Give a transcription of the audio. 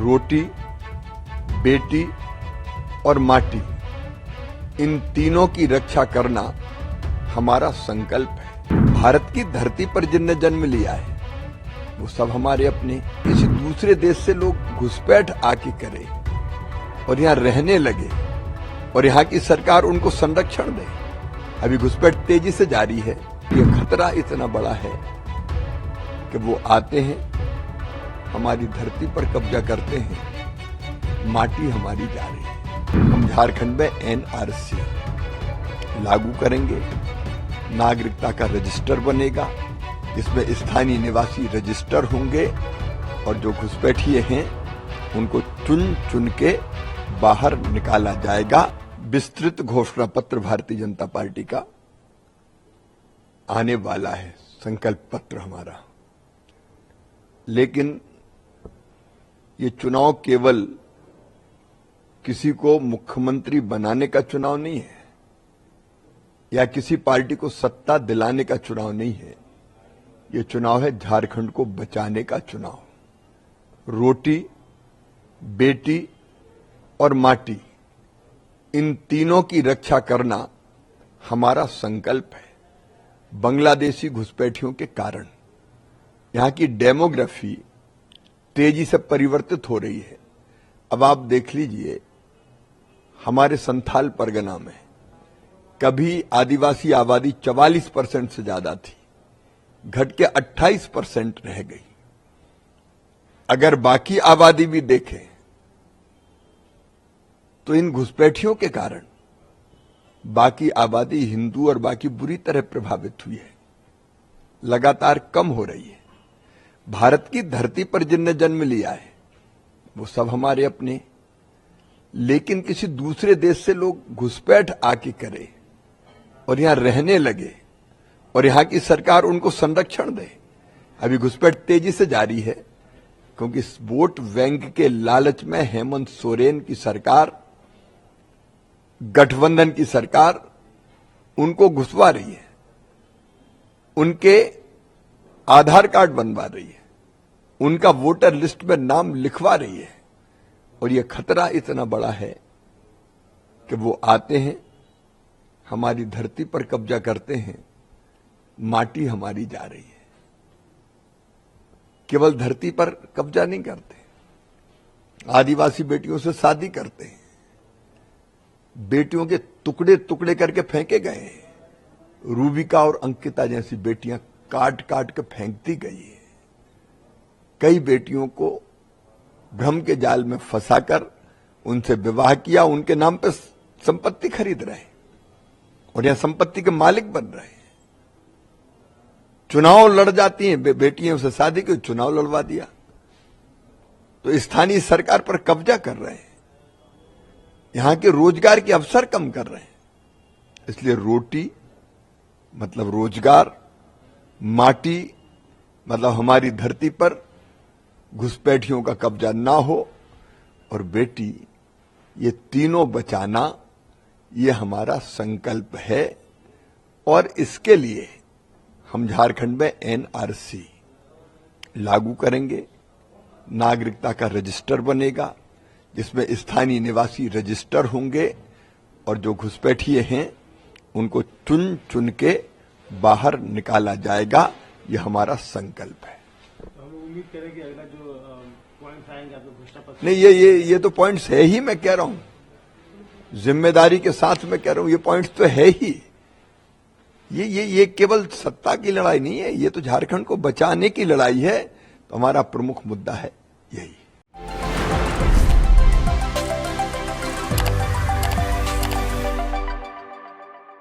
रोटी, बेटी और माटी, इन तीनों की रक्षा करना हमारा संकल्प है। भारत की धरती पर जिनने जन्म लिया है वो सब हमारे अपने। किसी दूसरे देश से लोग घुसपैठ आके करे और यहाँ रहने लगे और यहाँ की सरकार उनको संरक्षण दे। अभी घुसपैठ तेजी से जारी है। ये खतरा इतना बड़ा है कि वो आते हैं, हमारी धरती पर कब्जा करते हैं, माटी हमारी जा रही है। हम झारखंड में एनआरसी लागू करेंगे, नागरिकता का रजिस्टर बनेगा जिसमें स्थानीय निवासी रजिस्टर होंगे और जो घुसपैठिए हैं उनको चुन चुन के बाहर निकाला जाएगा। विस्तृत घोषणा पत्र भारतीय जनता पार्टी का आने वाला है, संकल्प पत्र हमारा। लेकिन ये चुनाव केवल किसी को मुख्यमंत्री बनाने का चुनाव नहीं है या किसी पार्टी को सत्ता दिलाने का चुनाव नहीं है। ये चुनाव है झारखंड को बचाने का चुनाव। रोटी, बेटी और माटी, इन तीनों की रक्षा करना हमारा संकल्प है। बांग्लादेशी घुसपैठियों के कारण यहां की डेमोग्राफी तेजी से परिवर्तित हो रही है। अब आप देख लीजिए, हमारे संथाल परगना में कभी आदिवासी आबादी 44% से ज्यादा थी, घट के 28% रह गई। अगर बाकी आबादी भी देखें तो इन घुसपैठियों के कारण बाकी आबादी हिंदू और बाकी बुरी तरह प्रभावित हुई है, लगातार कम हो रही है। भारत की धरती पर जिनने जन्म लिया है वो सब हमारे अपने। लेकिन किसी दूसरे देश से लोग घुसपैठ आके करे और यहां रहने लगे और यहां की सरकार उनको संरक्षण दे। अभी घुसपैठ तेजी से जारी है क्योंकि इस वोट बैंक के लालच में हेमंत सोरेन की सरकार, गठबंधन की सरकार उनको घुसवा रही है, उनके आधार कार्ड बनवा रही है, उनका वोटर लिस्ट में नाम लिखवा रही है। और यह खतरा इतना बड़ा है कि वो आते हैं, हमारी धरती पर कब्जा करते हैं, माटी हमारी जा रही है। केवल धरती पर कब्जा नहीं करते, आदिवासी बेटियों से शादी करते हैं, बेटियों के टुकड़े टुकड़े करके फेंके गए हैं। रूबिका और अंकिता जैसी बेटियां काट काट के फेंकती गई है। कई बेटियों को भ्रम के जाल में फंसाकर उनसे विवाह किया, उनके नाम पर संपत्ति खरीद रहे हैं और यहां संपत्ति के मालिक बन रहे हैं। चुनाव लड़ जाती हैं बेटियों से शादी की, चुनाव लड़वा दिया तो स्थानीय सरकार पर कब्जा कर रहे हैं, यहां के रोजगार के अवसर कम कर रहे हैं। इसलिए रोटी मतलब रोजगार, माटी मतलब हमारी धरती पर घुसपैठियों का कब्जा ना हो और बेटी, ये तीनों बचाना ये हमारा संकल्प है। और इसके लिए हम झारखंड में एनआरसी लागू करेंगे, नागरिकता का रजिस्टर बनेगा जिसमें स्थानीय निवासी रजिस्टर होंगे और जो घुसपैठिए हैं उनको चुन चुन के बाहर निकाला जाएगा। यह हमारा संकल्प है। तो हम उम्मीद करें कि अगला जो पॉइंट्स आएंगे आपको घोषणा पत्र। नहीं, ये तो पॉइंट्स है ही। मैं कह रहा हूं, जिम्मेदारी के साथ मैं कह रहा हूं, ये पॉइंट्स तो है ही। ये केवल सत्ता की लड़ाई नहीं है, ये तो झारखंड को बचाने की लड़ाई है। तो हमारा प्रमुख मुद्दा है यही।